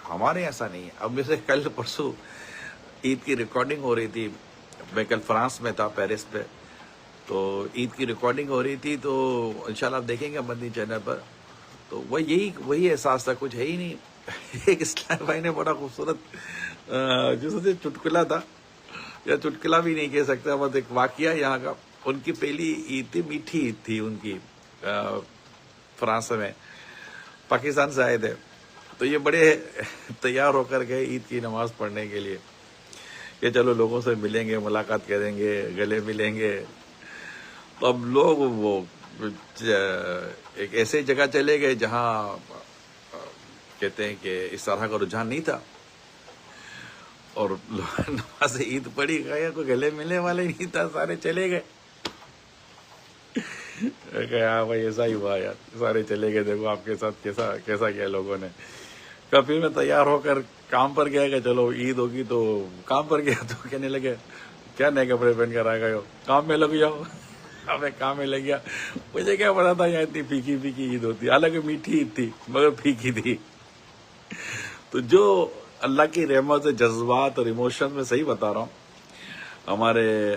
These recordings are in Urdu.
ہمارے ایسا نہیں ہے. اب جیسے کل پرسوں عید کی ریکارڈنگ ہو رہی تھی، میں کل فرانس میں تھا، پیرس پہ، تو عید کی ریکارڈنگ ہو رہی تھی، تو انشاءاللہ آپ دیکھیں گے مدنی چینل پر. تو وہی احساس تھا، کچھ ہے ہی نہیں. ایک اسلام بھائی نے بڑا خوبصورت جو سمجھے چٹکلا تھا، یا چٹکلا بھی نہیں کہہ سکتے، بس ایک واقعہ یہاں کا. ان کی پہلی عید تھی، میٹھی عید تھی ان کی، فرانس میں. پاکستان سے آئے تھے، تو یہ بڑے تیار ہو کر گئے عید کی نماز پڑھنے کے لیے کہ چلو لوگوں سے ملیں گے، ملاقات کریں گے، گلے ملیں گے. تو اب لوگ وہ ایک ایسے جگہ چلے گئے جہاں کہتے ہیں کہ اس طرح کا رجحان نہیں تھا، اور نماز عید پڑھی گئے، کوئی گلے ملنے والے نہیں تھا، سارے چلے گئے. ہاں بھائی ایسا ہی ہوا یار، سارے چلے گئے. دیکھو آپ کے ساتھ کیسا کیا لوگوں نے. پھر میں تیار ہو کر کام پر گیا کہ چلو عید ہوگی، تو کام پر گیا تو کہنے لگے کیا نئے کپڑے پہن کر آ گئے ہو، کام میں لگ جاؤ. اب میں کام میں لگ گیا. مجھے کیا پتا تھا یہاں اتنی پھیکی عید ہوتی ہے، حالانکہ میٹھی عید تھی مگر پھیکی تھی. تو جو اللہ کی رحمت سے جذبات اور ایموشن میں صحیح بتا رہا ہوں ہمارے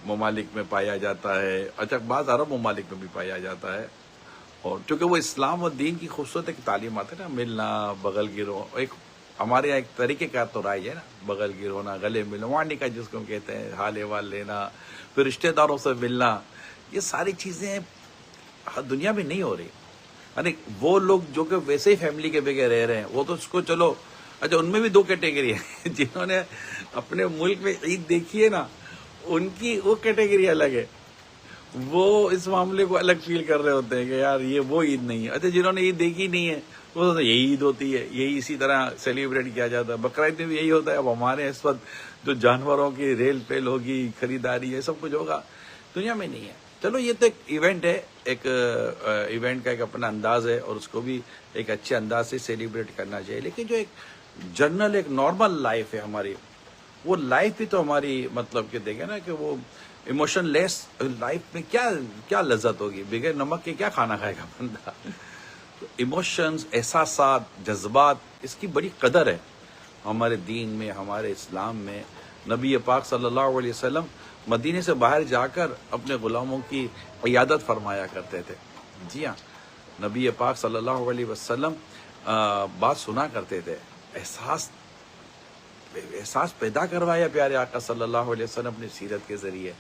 ممالک میں پایا جاتا ہے. اچھا، بعض عرب ممالک میں بھی پایا جاتا ہے، اور چونکہ وہ اسلام و دین کی خوبصورت ایک تعلیمات ہے نا، ملنا، بغل گیرو، ایک ہمارے یہاں ایک طریقے کا تو رائج ہے نا، بغل گیرونا، گلے ملنا، وانڈی کا جس کو کہتے ہیں، حال احوال لینا، پھر رشتہ داروں سے ملنا. یہ ساری چیزیں دنیا میں نہیں ہو رہی. یعنی وہ لوگ جو کہ ویسے ہی فیملی کے بغیر رہ رہے ہیں، وہ تو اس کو چلو. اچھا، ان میں بھی دو کیٹیگری ہیں. جنہوں نے اپنے ملک میں عید دیکھی ہے نا، ان کی وہ کیٹیگری الگ ہے. وہ اس معاملے کو الگ فیل کر رہے ہوتے ہیں کہ یار یہ وہ عید نہیں ہے. اچھا، جنہوں نے عید دیکھی نہیں ہے وہ سوچتے ہیں یہی عید ہوتی ہے، یہی اسی طرح سیلیبریٹ کیا جاتا ہے. بقرعید میں بھی یہی ہوتا ہے. اب ہمارے اس وقت جو جانوروں کی ریل پیل ہوگی، خریداری، یہ سب کچھ ہوگا، دنیا میں نہیں ہے. چلو یہ تو ایک ایونٹ ہے، ایک ایونٹ کا ایک اپنا انداز ہے، اور اس کو بھی ایک اچھے انداز سے سیلیبریٹ کرنا چاہیے. لیکن جو ایک جنرل ایک نارمل لائف ہے ہماری، وہ لائف بھی تو ہماری مطلب کہ دیکھیں نا کہ وہ ایموشن لیس لائف میں کیا لذت ہوگی؟ بغیر نمک کے کیا کھانا کھائے گا بندہ؟ ایموشنز، احساسات، جذبات، اس کی بڑی قدر ہے ہمارے دین میں، ہمارے اسلام میں. نبی پاک صلی اللہ علیہ وسلم مدینے سے باہر جا کر اپنے غلاموں کی عیادت فرمایا کرتے تھے. جی ہاں، نبی پاک صلی اللہ علیہ وسلم بات سنا کرتے تھے. احساس پیدا کروایا پیارے آقا صلی اللہ علیہ وسلم اپنی سیرت کے ذریعے.